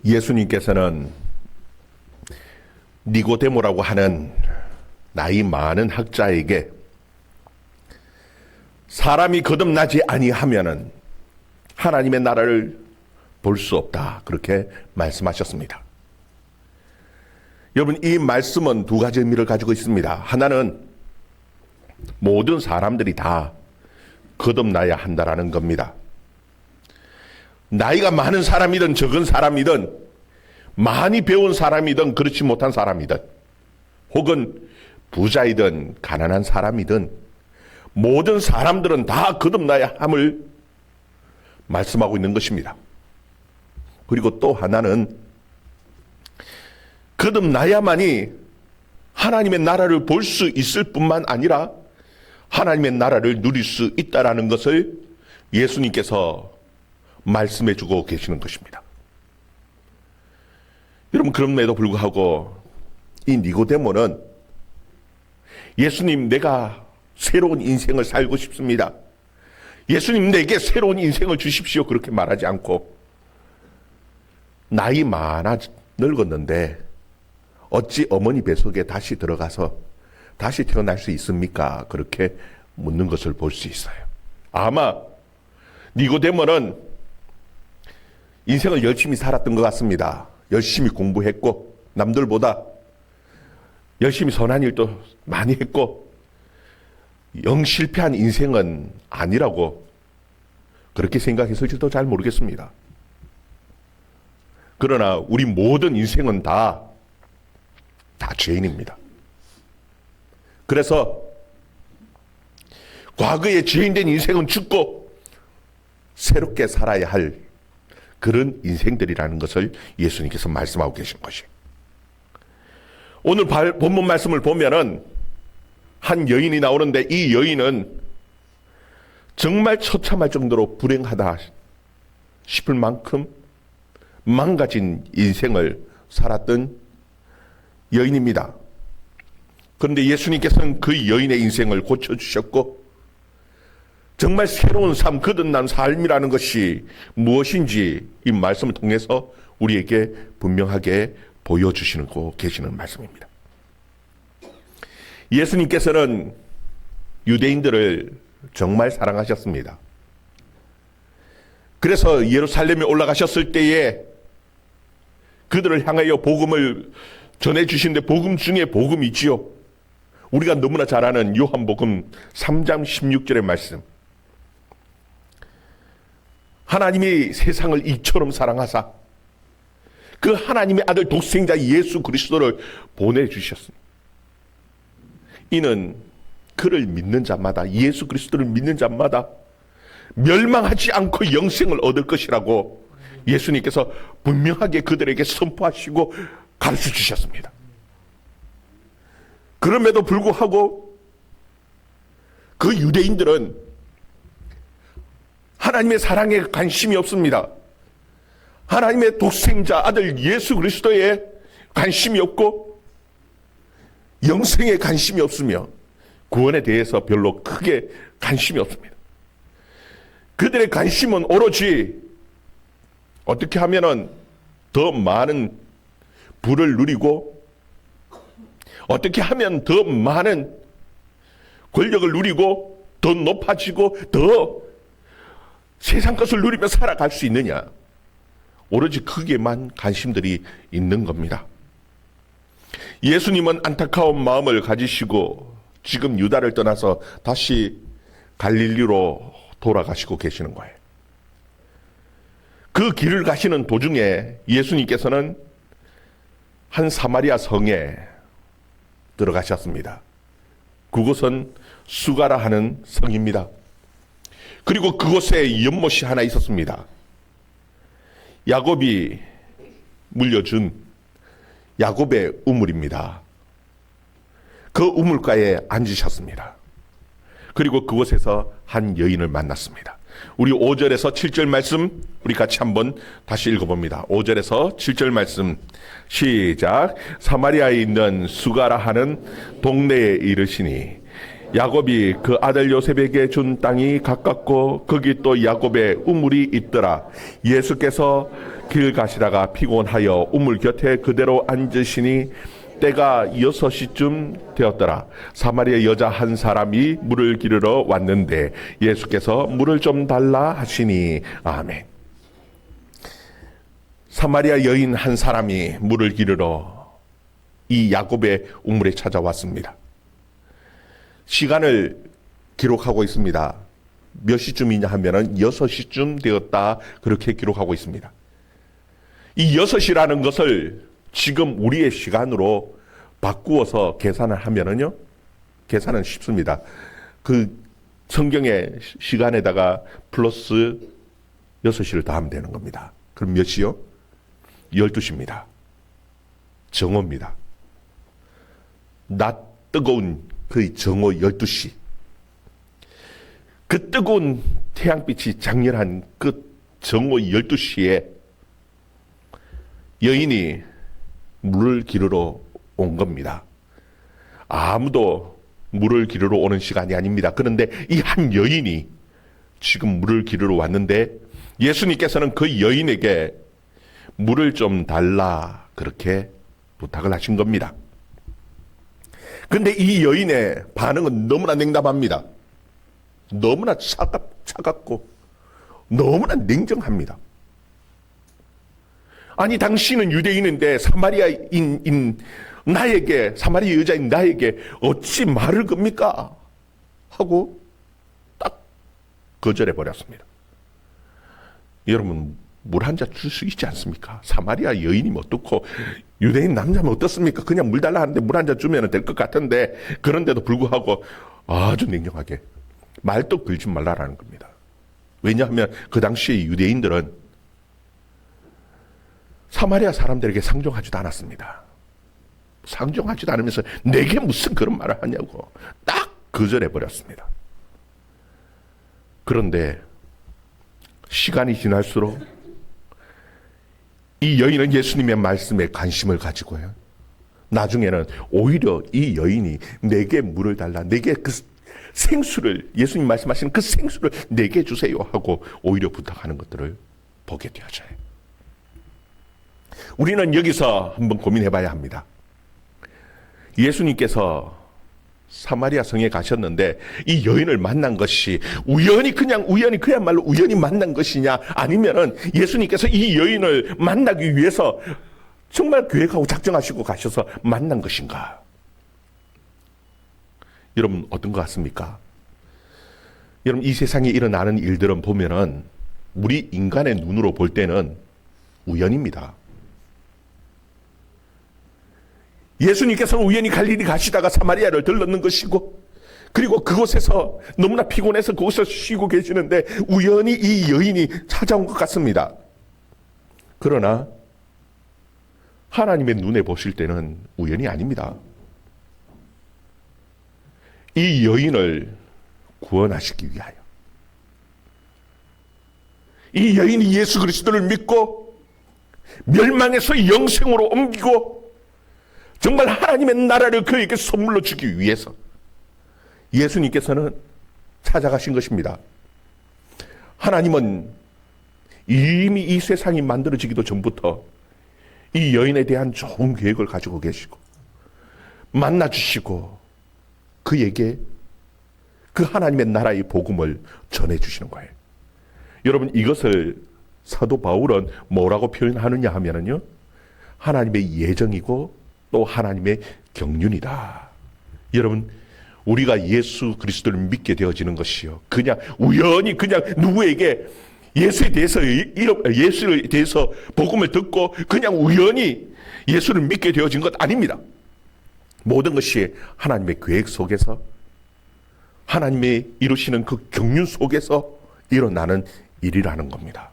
예수님께서는 니고데모라고 하는 나이 많은 학자에게 사람이 거듭나지 아니하면은 하나님의 나라를 볼 수 없다, 그렇게 말씀하셨습니다. 여러분, 이 말씀은 두 가지 의미를 가지고 있습니다. 하나는 모든 사람들이 다 거듭나야 한다라는 겁니다. 나이가 많은 사람이든 적은 사람이든 많이 배운 사람이든 그렇지 못한 사람이든 혹은 부자이든 가난한 사람이든 모든 사람들은 다 거듭나야 함을 말씀하고 있는 것입니다. 그리고 또 하나는 거듭나야만이 하나님의 나라를 볼 수 있을 뿐만 아니라 하나님의 나라를 누릴 수 있다라는 것을 예수님께서 말씀해 주고 계시는 것입니다. 여러분, 그럼에도 불구하고 이 니고데모는 예수님, 내가 새로운 인생을 살고 싶습니다. 예수님, 내게 새로운 인생을 주십시오, 그렇게 말하지 않고 나이 많아 늙었는데 어찌 어머니 뱃속에 다시 들어가서 다시 태어날 수 있습니까? 그렇게 묻는 것을 볼 수 있어요. 아마 니고데모는 인생을 열심히 살았던 것 같습니다. 열심히 공부했고 남들보다 열심히 선한 일도 많이 했고 영 실패한 인생은 아니라고 그렇게 생각했을지도 잘 모르겠습니다. 그러나 우리 모든 인생은 다 죄인입니다. 그래서 과거에 죄인된 인생은 죽고 새롭게 살아야 할 그런 인생들이라는 것을 예수님께서 말씀하고 계신 것이에요. 오늘 본문 말씀을 보면은 한 여인이 나오는데 이 여인은 정말 처참할 정도로 불행하다 싶을 만큼 망가진 인생을 살았던 여인입니다. 그런데 예수님께서는 그 여인의 인생을 고쳐주셨고 정말 새로운 삶, 거듭난 삶이라는 것이 무엇인지 이 말씀을 통해서 우리에게 분명하게 보여주시는 계시는 말씀입니다. 예수님께서는 유대인들을 정말 사랑하셨습니다. 그래서 예루살렘에 올라가셨을 때에 그들을 향하여 복음을 전해주시는데 복음 중에 복음이지요. 우리가 너무나 잘 아는 요한복음 3장 16절의 말씀. 하나님이 세상을 이처럼 사랑하사 그 하나님의 아들 독생자 예수 그리스도를 보내주셨습니다. 이는 그를 믿는 자마다, 예수 그리스도를 믿는 자마다 멸망하지 않고 영생을 얻을 것이라고 예수님께서 분명하게 그들에게 선포하시고 가르쳐 주셨습니다. 그럼에도 불구하고 그 유대인들은 하나님의 사랑에 관심이 없습니다. 하나님의 독생자 아들 예수 그리스도에 관심이 없고 영생에 관심이 없으며 구원에 대해서 별로 크게 관심이 없습니다. 그들의 관심은 오로지 어떻게 하면은 더 많은 부를 누리고 어떻게 하면 더 많은 권력을 누리고 더 높아지고 더 세상 것을 누리며 살아갈 수 있느냐, 오로지 거기에만 관심들이 있는 겁니다. 예수님은 안타까운 마음을 가지시고 지금 유다를 떠나서 다시 갈릴리로 돌아가시고 계시는 거예요. 그 길을 가시는 도중에 예수님께서는 한 사마리아 성에 들어가셨습니다. 그곳은 수가라 하는 성입니다. 그리고 그곳에 연못이 하나 있었습니다. 야곱이 물려준 야곱의 우물입니다. 그 우물가에 앉으셨습니다. 그리고 그곳에서 한 여인을 만났습니다. 우리 5절에서 7절 말씀 우리 같이 한번 다시 읽어봅니다. 5절에서 7절 말씀 시작. 사마리아에 있는 수가라 하는 동네에 이르시니 야곱이 그 아들 요셉에게 준 땅이 가깝고 거기 또 야곱의 우물이 있더라. 예수께서 길 가시다가 피곤하여 우물 곁에 그대로 앉으시니 때가 6시쯤 되었더라. 사마리아 여자 한 사람이 물을 기르러 왔는데 예수께서 물을 좀 달라 하시니. 아멘. 사마리아 여인 한 사람이 물을 기르러 이 야곱의 우물에 찾아왔습니다. 시간을 기록하고 있습니다. 몇 시쯤이냐 하면은 6시쯤 되었다, 그렇게 기록하고 있습니다. 이 6시라는 것을 지금 우리의 시간으로 바꾸어서 계산을 하면은요, 계산은 쉽습니다. 그 성경의 시간에다가 플러스 6시를 더하면 되는 겁니다. 그럼 몇 시요? 12시입니다. 정오입니다. 낮 뜨거운 그 정오 12시. 그 뜨거운 태양빛이 장렬한 그 정오 12시에 여인이 물을 기르러 온 겁니다. 아무도 물을 기르러 오는 시간이 아닙니다. 그런데 이 한 여인이 지금 물을 기르러 왔는데 예수님께서는 그 여인에게 물을 좀 달라, 그렇게 부탁을 하신 겁니다. 근데 이 여인의 반응은 너무나 냉담합니다. 너무나 차갑고 너무나 냉정합니다. 아니, 당신은 유대인인데 사마리아인 나에게, 사마리아 여자인 나에게 어찌 말을 겁니까? 하고 딱 거절해 버렸습니다. 여러분, 물 한 잔 줄 수 있지 않습니까? 사마리아 여인이면 어떻고 유대인 남자면 어떻습니까? 그냥 물 달라 하는데 물 한 잔 주면 될 것 같은데, 그런데도 불구하고 아주 냉정하게 말도 걸지 말라라는 겁니다. 왜냐하면 그 당시에 유대인들은 사마리아 사람들에게 상종하지도 않았습니다. 상종하지도 않으면서 내게 무슨 그런 말을 하냐고 딱 거절해 버렸습니다. 그런데 시간이 지날수록 이 여인은 예수님의 말씀에 관심을 가지고요, 나중에는 오히려 이 여인이 내게 물을 달라, 내게 그 생수를, 예수님 말씀하시는 그 생수를 내게 주세요 하고 오히려 부탁하는 것들을 보게 되어져요. 우리는 여기서 한번 고민해 봐야 합니다. 예수님께서 사마리아 성에 가셨는데 이 여인을 만난 것이 우연히 그야말로 우연히 만난 것이냐, 아니면은 예수님께서 이 여인을 만나기 위해서 정말 계획하고 작정하시고 가셔서 만난 것인가? 여러분, 어떤 것 같습니까? 여러분, 이 세상에 일어나는 일들은 보면은 우리 인간의 눈으로 볼 때는 우연입니다. 예수님께서는 우연히 갈릴리 가시다가 사마리아를 들렀는 것이고, 그리고 그곳에서 너무나 피곤해서 그곳에서 쉬고 계시는데 우연히 이 여인이 찾아온 것 같습니다. 그러나 하나님의 눈에 보실 때는 우연이 아닙니다. 이 여인을 구원하시기 위하여, 이 여인이 예수 그리스도를 믿고 멸망에서 영생으로 옮기고 정말 하나님의 나라를 그에게 선물로 주기 위해서 예수님께서는 찾아가신 것입니다. 하나님은 이미 이 세상이 만들어지기도 전부터 이 여인에 대한 좋은 계획을 가지고 계시고 만나주시고 그에게 그 하나님의 나라의 복음을 전해주시는 거예요. 여러분, 이것을 사도 바울은 뭐라고 표현하느냐 하면은요, 하나님의 예정이고 또 하나님의 경륜이다. 여러분, 우리가 예수 그리스도를 믿게 되어지는 것이요, 그냥 우연히 그냥 누구에게 예수에 대해서 복음을 듣고 그냥 우연히 예수를 믿게 되어진 것 아닙니다. 모든 것이 하나님의 계획 속에서, 하나님의 이루시는 그 경륜 속에서 일어나는 일이라는 겁니다.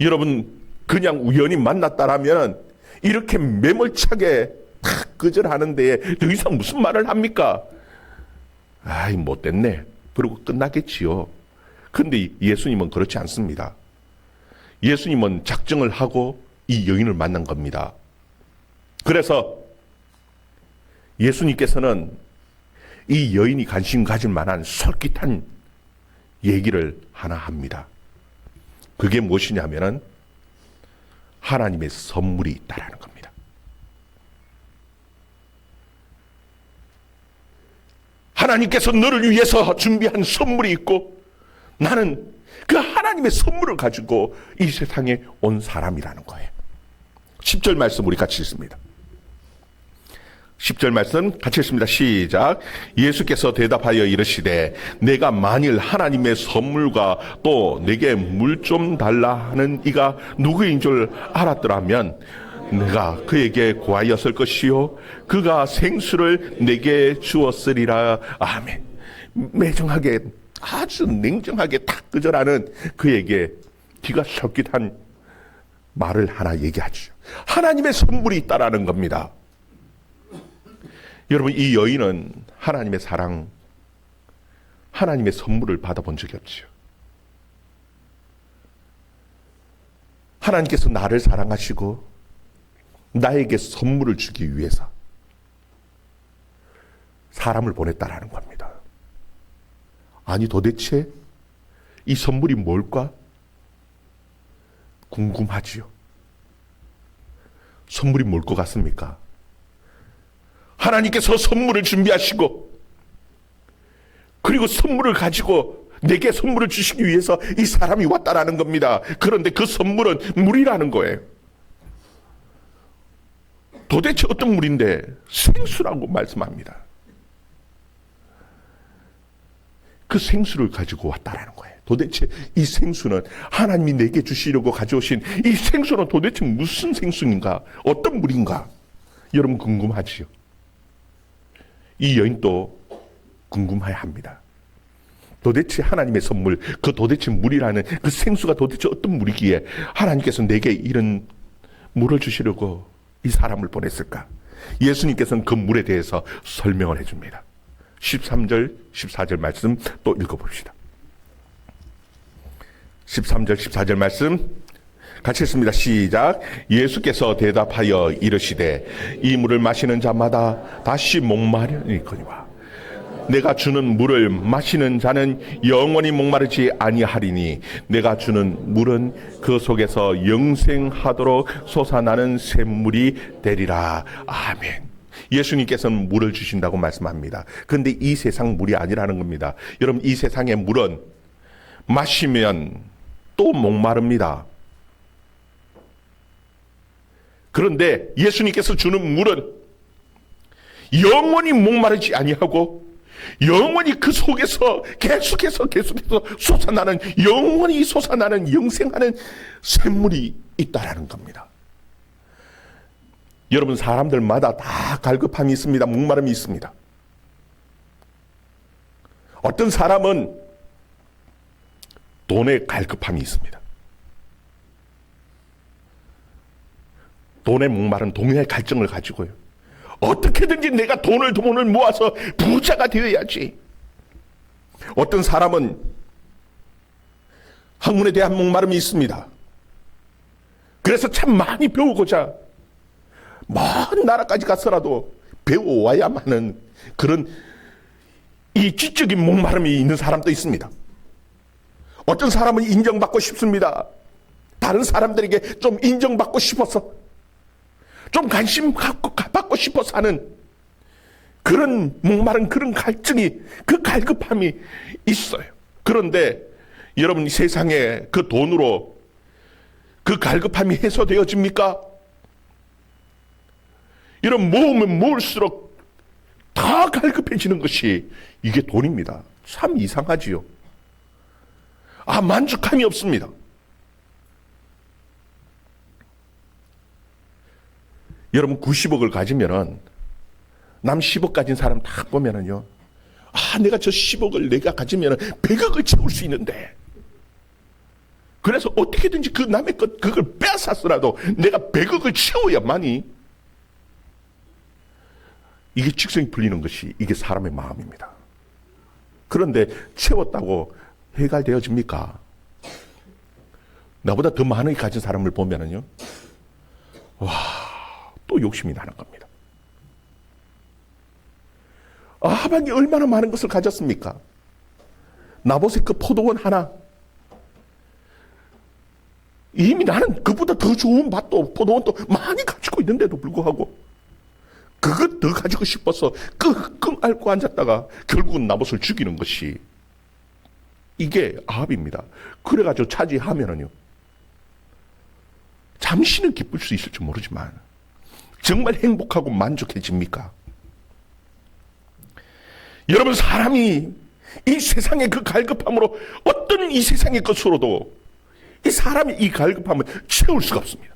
여러분, 그냥 우연히 만났다라면 이렇게 매몰차게 탁 거절하는 데에 더 이상 무슨 말을 합니까? 아이, 못됐네, 그러고 끝나겠지요. 근데 예수님은 그렇지 않습니다. 예수님은 작정을 하고 이 여인을 만난 겁니다. 그래서 예수님께서는 이 여인이 관심 가질 만한 솔깃한 얘기를 하나 합니다. 그게 무엇이냐면은 하나님의 선물이 있다라는 겁니다. 하나님께서 너를 위해서 준비한 선물이 있고 나는 그 하나님의 선물을 가지고 이 세상에 온 사람이라는 거예요. 10절 말씀 우리 같이 읽습니다. 10절 말씀 같이 읽습니다. 시작. 예수께서 대답하여 이르시되 내가 만일 하나님의 선물과 또 내게 물 좀 달라 하는 이가 누구인 줄 알았더라면 내가 그에게 구하였을 것이요 그가 생수를 내게 주었으리라. 아멘. 매정하게 아주 냉정하게 딱 거절하는 그에게 기가 섞깃한 말을 하나 얘기하죠. 하나님의 선물이 있다라는 겁니다. 여러분, 이 여인은 하나님의 사랑, 하나님의 선물을 받아본 적이 없죠. 하나님께서 나를 사랑하시고 나에게 선물을 주기 위해서 사람을 보냈다라는 겁니다. 아니, 도대체 이 선물이 뭘까? 궁금하지요. 선물이 뭘 것 같습니까? 하나님께서 선물을 준비하시고 그리고 선물을 가지고 내게 선물을 주시기 위해서 이 사람이 왔다라는 겁니다. 그런데 그 선물은 물이라는 거예요. 도대체 어떤 물인데? 생수라고 말씀합니다. 그 생수를 가지고 왔다라는 거예요. 도대체 이 생수는 하나님이 내게 주시려고 가져오신 이 생수는 도대체 무슨 생수인가? 어떤 물인가? 여러분 궁금하지요? 이 여인도 궁금해야 합니다. 도대체 하나님의 선물, 그 도대체 물이라는 그 생수가 도대체 어떤 물이기에 하나님께서 내게 이런 물을 주시려고 이 사람을 보냈을까? 예수님께서는 그 물에 대해서 설명을 해줍니다. 13절, 14절 말씀 또 읽어봅시다. 13절, 14절 말씀 같이 읽습니다. 시작. 예수께서 대답하여 이르시되 이 물을 마시는 자마다 다시 목마르니거니와 내가 주는 물을 마시는 자는 영원히 목마르지 아니하리니 내가 주는 물은 그 속에서 영생하도록 솟아나는 샘물이 되리라. 아멘. 예수님께서는 물을 주신다고 말씀합니다. 그런데 이 세상 물이 아니라는 겁니다. 여러분, 이 세상의 물은 마시면 또 목마릅니다. 그런데 예수님께서 주는 물은 영원히 목마르지 아니하고 영원히 그 속에서 계속해서 솟아나는, 영원히 솟아나는 영생하는 샘물이 있다라는 겁니다. 여러분, 사람들마다 다 갈급함이 있습니다. 목마름이 있습니다. 어떤 사람은 돈에 갈급함이 있습니다. 돈에 목마른 동의 갈증을 가지고요. 어떻게든지 내가 돈을 모아서 부자가 되어야지. 어떤 사람은 학문에 대한 목마름이 있습니다. 그래서 참 많이 배우고자 먼 나라까지 가서라도 배워와야만 하는 그런 이 지적인 목마름이 있는 사람도 있습니다. 어떤 사람은 인정받고 싶습니다. 다른 사람들에게 좀 인정받고 싶어서, 좀 관심 받고 싶어서 하는 그런 목마른 그런 갈증이, 그 갈급함이 있어요. 그런데 여러분, 세상에 그 돈으로 그 갈급함이 해소되어집니까? 이런 모으면 모을수록 더 갈급해지는 것이 이게 돈입니다. 참 이상하지요. 만족함이 없습니다. 여러분, 90억을 가지면은 남 10억 가진 사람 딱 보면은요, 내가 저 10억을 내가 가지면은 100억을 채울 수 있는데, 그래서 어떻게든지 그 남의 것 그걸 빼앗았더라도 내가 100억을 채워야만이 이게 직성이 풀리는 것이 이게 사람의 마음입니다. 그런데 채웠다고 해결되어집니까? 나보다 더 많이 가진 사람을 보면은요, 또 욕심이 나는 겁니다. 하반기 얼마나 많은 것을 가졌습니까? 나보세 그 포도원 하나, 이미 나는 그보다 더 좋은 밭도 포도원도 많이 가지고 있는데도 불구하고 그것 더 가지고 싶어서 끙끙 앓고 앉았다가 결국은 나봇을 죽이는 것이 이게 아합입니다. 그래가지고 차지하면은요, 잠시는 기쁠 수 있을지 모르지만 정말 행복하고 만족해집니까? 여러분, 사람이 이 세상의 그 갈급함으로 어떤 이 세상의 것으로도 이 사람이 이 갈급함을 채울 수가 없습니다.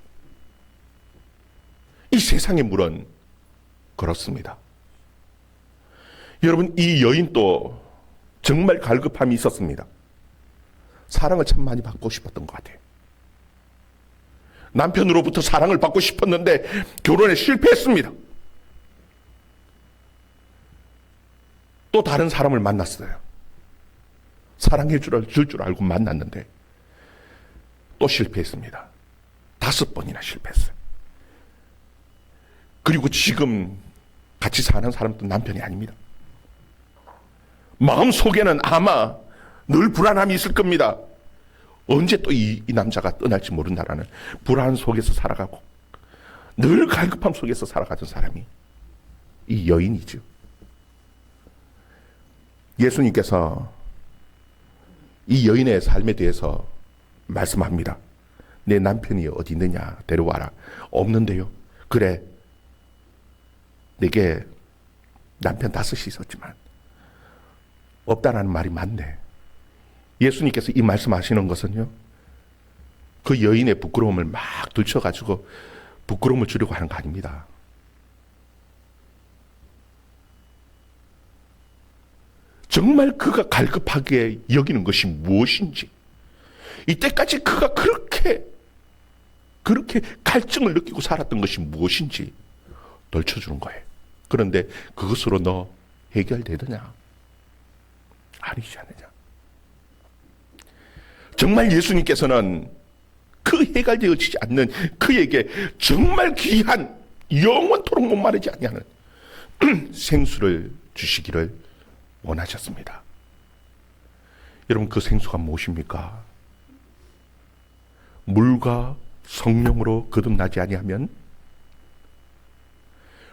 이 세상의 물은 그렇습니다. 여러분, 이 여인도 정말 갈급함이 있었습니다. 사랑을 참 많이 받고 싶었던 것 같아요. 남편으로부터 사랑을 받고 싶었는데 결혼에 실패했습니다. 또 다른 사람을 만났어요. 사랑해 줄 줄 알고 만났는데 또 실패했습니다. 5번이나 실패했어요. 그리고 지금 같이 사는 사람도 남편이 아닙니다. 마음속에는 아마 늘 불안함이 있을 겁니다. 언제 또 이 남자가 떠날지 모른다라는 불안 속에서 살아가고 늘 갈급함 속에서 살아가던 사람이 이 여인이죠. 예수님께서 이 여인의 삶에 대해서 말씀합니다. 내 남편이 어디 있느냐, 데려와라. 없는데요. 그래, 내게 남편 5이 있었지만 없다라는 말이 맞네. 예수님께서 이 말씀하시는 것은요, 그 여인의 부끄러움을 막 들춰가지고 부끄러움을 주려고 하는 거 아닙니다. 정말 그가 갈급하게 여기는 것이 무엇인지, 이때까지 그가 그렇게 갈증을 느끼고 살았던 것이 무엇인지 덜쳐주는 거예요. 그런데 그것으로 너 해결되느냐? 아니지 않느냐? 정말 예수님께서는 그 해결되어지지 않는 그에게 정말 귀한 영원토록 목마르지 아니하는 생수를 주시기를 원하셨습니다. 여러분, 그 생수가 무엇입니까? 물과 성령으로 거듭나지 아니하면,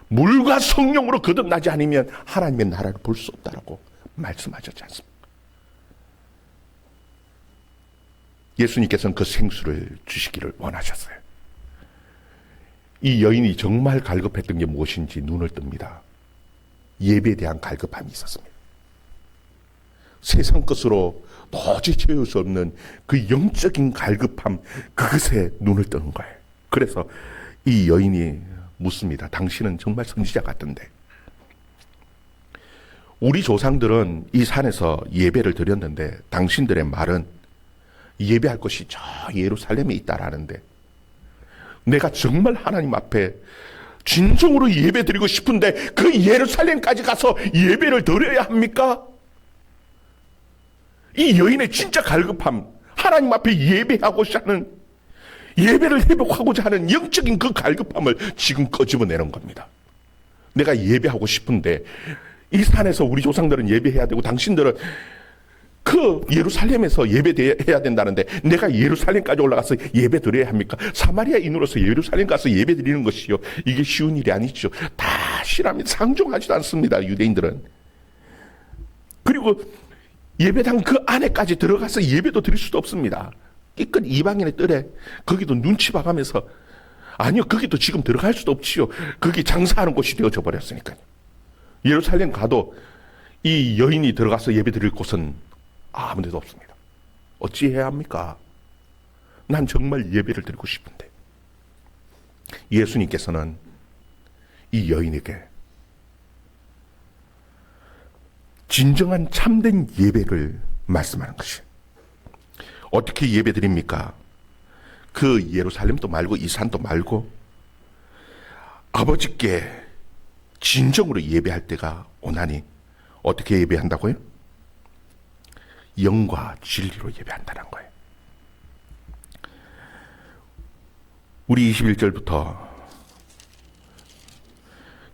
물과 성령으로 거듭나지 않으면 하나님의 나라를 볼 수 없다라고 말씀하셨지 않습니까? 예수님께서는 그 생수를 주시기를 원하셨어요. 이 여인이 정말 갈급했던 게 무엇인지 눈을 뜹니다. 예배에 대한 갈급함이 있었습니다. 세상 것으로 도저히 채울 수 없는 그 영적인 갈급함, 그것에 눈을 뜨는 거예요. 그래서 이 여인이 묻습니다. 당신은 정말 선지자 같던데, 우리 조상들은 이 산에서 예배를 드렸는데 당신들의 말은 예배할 것이 저 예루살렘에 있다라는데, 내가 정말 하나님 앞에 진정으로 예배 드리고 싶은데 그 예루살렘까지 가서 예배를 드려야 합니까? 이 여인의 진짜 갈급함, 하나님 앞에 예배하고자 하는, 예배를 회복하고자 하는 영적인 그 갈급함을 지금 끄집어내는 겁니다. 내가 예배하고 싶은데 이 산에서 우리 조상들은 예배해야 되고 당신들은 그 예루살렘에서 예배해야 된다는데 내가 예루살렘까지 올라가서 예배 드려야 합니까? 사마리아인으로서 예루살렘 가서 예배 드리는 것이요, 이게 쉬운 일이 아니죠. 다 싫어합니다. 상종하지도 않습니다, 유대인들은. 그리고 예배당 그 안에까지 들어가서 예배도 드릴 수도 없습니다. 이끝 이방인의 뜰에 거기도 눈치 봐가면서, 아니요, 거기도 지금 들어갈 수도 없지요. 거기 장사하는 곳이 되어져 버렸으니까요. 예루살렘 가도 이 여인이 들어가서 예배 드릴 곳은 아무 데도 없습니다. 어찌해야 합니까? 난 정말 예배를 드리고 싶은데. 예수님께서는 이 여인에게 진정한 참된 예배를 말씀하는 것이, 어떻게 예배 드립니까? 그 예루살렘도 말고 이 산도 말고 아버지께 진정으로 예배할 때가 오나니 어떻게 예배한다고요? 영과 진리로 예배한다는 거예요. 우리 21절부터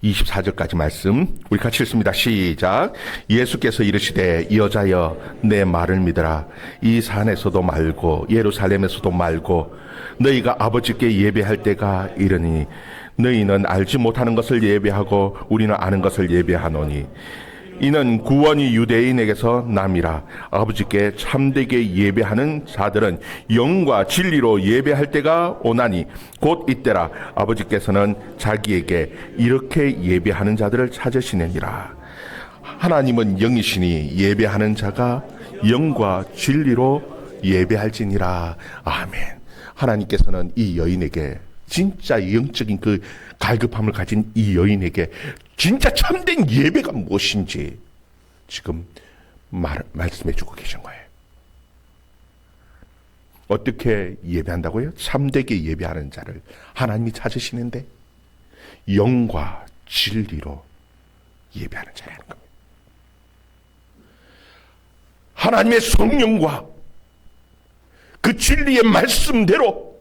24절까지 말씀 우리 같이 읽습니다. 시작. 예수께서 이르시되 여자여 내 말을 믿으라. 이 산에서도 말고 예루살렘에서도 말고 너희가 아버지께 예배할 때가 이르니 너희는 알지 못하는 것을 예배하고 우리는 아는 것을 예배하노니 이는 구원이 유대인에게서 남이라. 아버지께 참되게 예배하는 자들은 영과 진리로 예배할 때가 오나니 곧 이때라. 아버지께서는 자기에게 이렇게 예배하는 자들을 찾으시느니라. 하나님은 영이시니 예배하는 자가 영과 진리로 예배할지니라. 아멘. 하나님께서는 이 여인에게, 진짜 영적인 그 갈급함을 가진 이 여인에게 진짜 참된 예배가 무엇인지 지금 말씀해 주고 계신 거예요. 어떻게 예배한다고요? 참되게 예배하는 자를 하나님이 찾으시는데 영과 진리로 예배하는 자라는 겁니다. 하나님의 성령과 그 진리의 말씀대로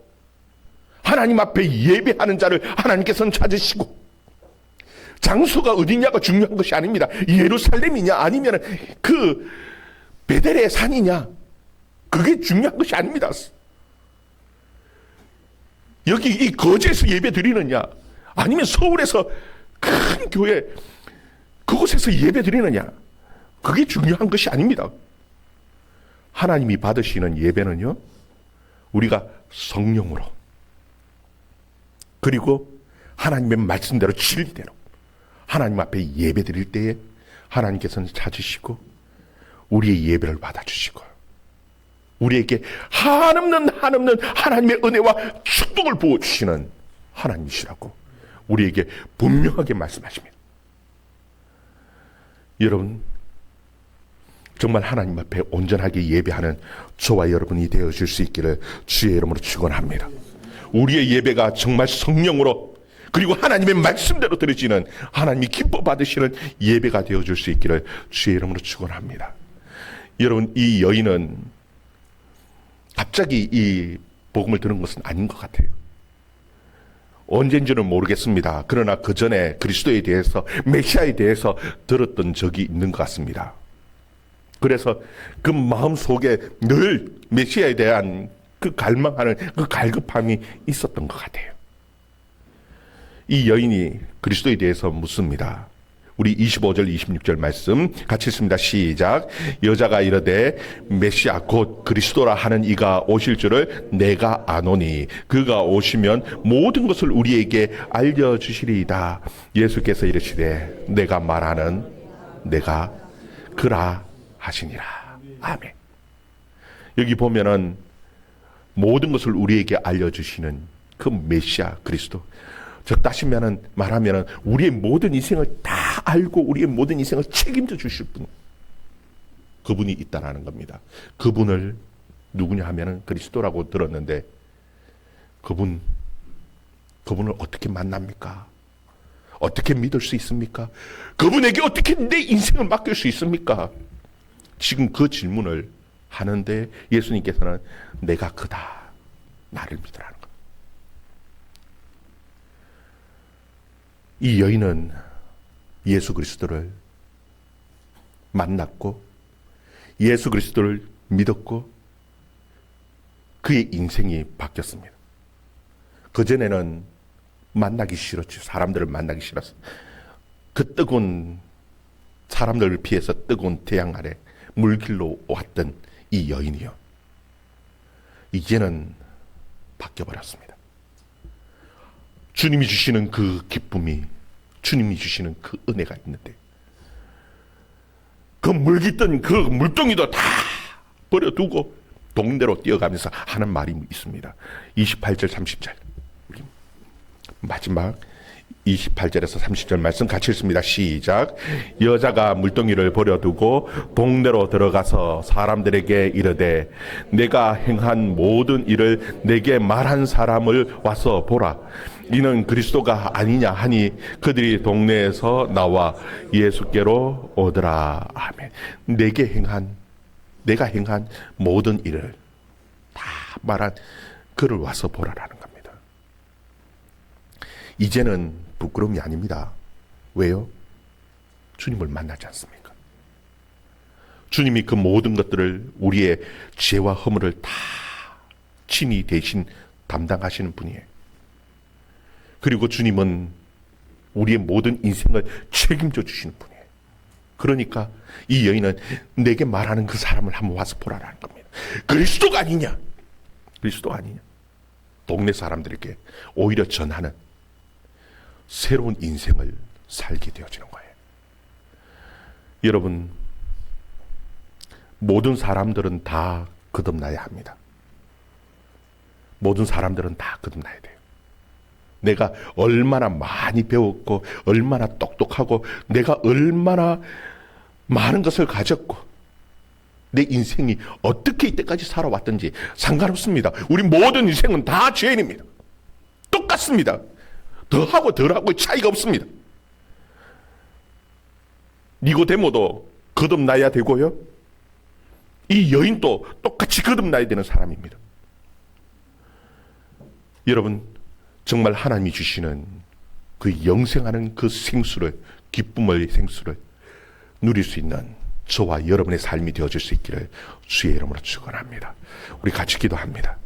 하나님 앞에 예배하는 자를 하나님께서는 찾으시고, 장소가 어디냐가 중요한 것이 아닙니다. 예루살렘이냐 아니면 그 베델의 산이냐, 그게 중요한 것이 아닙니다. 여기 이 거제에서 예배 드리느냐 아니면 서울에서 큰 교회 그곳에서 예배 드리느냐, 그게 중요한 것이 아닙니다. 하나님이 받으시는 예배는요, 우리가 성령으로 그리고 하나님의 말씀대로 진리대로 하나님 앞에 예배 드릴 때에 하나님께서는 찾으시고 우리의 예배를 받아주시고 우리에게 한없는 하나님의 은혜와 축복을 부어주시는 하나님이시라고 우리에게 분명하게 말씀하십니다. 여러분, 정말 하나님 앞에 온전하게 예배하는 저와 여러분이 되어줄 수 있기를 주의 이름으로 축원합니다. 우리의 예배가 정말 성령으로 그리고 하나님의 말씀대로 드려지는, 하나님이 기뻐 받으시는 예배가 되어줄 수 있기를 주의 이름으로 축원합니다. 여러분, 이 여인은 갑자기 이 복음을 들은 것은 아닌 것 같아요. 언젠지는 모르겠습니다. 그러나 그 전에 그리스도에 대해서, 메시아에 대해서 들었던 적이 있는 것 같습니다. 그래서 그 마음 속에 늘 메시아에 대한 그 갈망하는 그 갈급함이 있었던 것 같아요. 이 여인이 그리스도에 대해서 묻습니다. 우리 25절 26절 말씀 같이 읽습니다. 시작. 여자가 이르되 메시아 곧 그리스도라 하는 이가 오실 줄을 내가 아노니 그가 오시면 모든 것을 우리에게 알려주시리이다. 예수께서 이르시되 내가 말하는 내가 그라 하시니라. 아멘. 여기 보면은 모든 것을 우리에게 알려주시는 그 메시아 그리스도, 즉 다시 말하면은 우리의 모든 인생을 다 알고 우리의 모든 인생을 책임져 주실 분, 그분이 있다라는 겁니다. 그분을 누구냐 하면은 그리스도라고 들었는데 그분을 어떻게 만납니까? 어떻게 믿을 수 있습니까? 그분에게 어떻게 내 인생을 맡길 수 있습니까? 지금 그 질문을 하는데 예수님께서는 내가 그다, 나를 믿으라는 겁니다. 이 여인은 예수 그리스도를 만났고 예수 그리스도를 믿었고 그의 인생이 바뀌었습니다. 그전에는 만나기 싫었죠. 사람들을 만나기 싫었어. 그 뜨거운 사람들을 피해서 뜨거운 태양 아래 물길로 왔던 이 여인이요, 이제는 바뀌어버렸습니다. 주님이 주시는 그 기쁨이, 주님이 주시는 그 은혜가 있는데 그 물깃던 그 물동이도 다 버려두고 동네로 뛰어가면서 하는 말이 있습니다. 28절 30절 마지막 28절에서 30절 말씀 같이 읽습니다. 시작. 여자가 물동이를 버려두고 동네로 들어가서 사람들에게 이르되 내가 행한 모든 일을 내게 말한 사람을 와서 보라. 이는 그리스도가 아니냐 하니 그들이 동네에서 나와 예수께로 오더라. 아멘. 내가 행한 모든 일을 다 말한 그를 와서 보라라는 겁니다. 이제는 부끄러움이 아닙니다. 왜요? 주님을 만나지 않습니까? 주님이 그 모든 것들을 우리의 죄와 허물을 다 친히 대신 담당하시는 분이에요. 그리고 주님은 우리의 모든 인생을 책임져 주시는 분이에요. 그러니까 이 여인은 내게 말하는 그 사람을 한번 와서 보라라는 겁니다. 그리스도가 아니냐? 그리스도가 아니냐? 동네 사람들에게 오히려 전하는 새로운 인생을 살게 되어지는 거예요. 여러분, 모든 사람들은 다 거듭나야 합니다. 모든 사람들은 다 거듭나야 돼요. 내가 얼마나 많이 배웠고 얼마나 똑똑하고 내가 얼마나 많은 것을 가졌고 내 인생이 어떻게 이때까지 살아왔든지 상관없습니다. 우리 모든 인생은 다 죄인입니다. 똑같습니다. 더하고 덜하고 차이가 없습니다. 니고데모도 거듭나야 되고요. 이 여인도 똑같이 거듭나야 되는 사람입니다. 여러분, 정말 하나님이 주시는 그 영생하는 그 생수를, 기쁨의 생수를 누릴 수 있는 저와 여러분의 삶이 되어질 수 있기를 주의 이름으로 축원합니다. 우리 같이 기도합니다.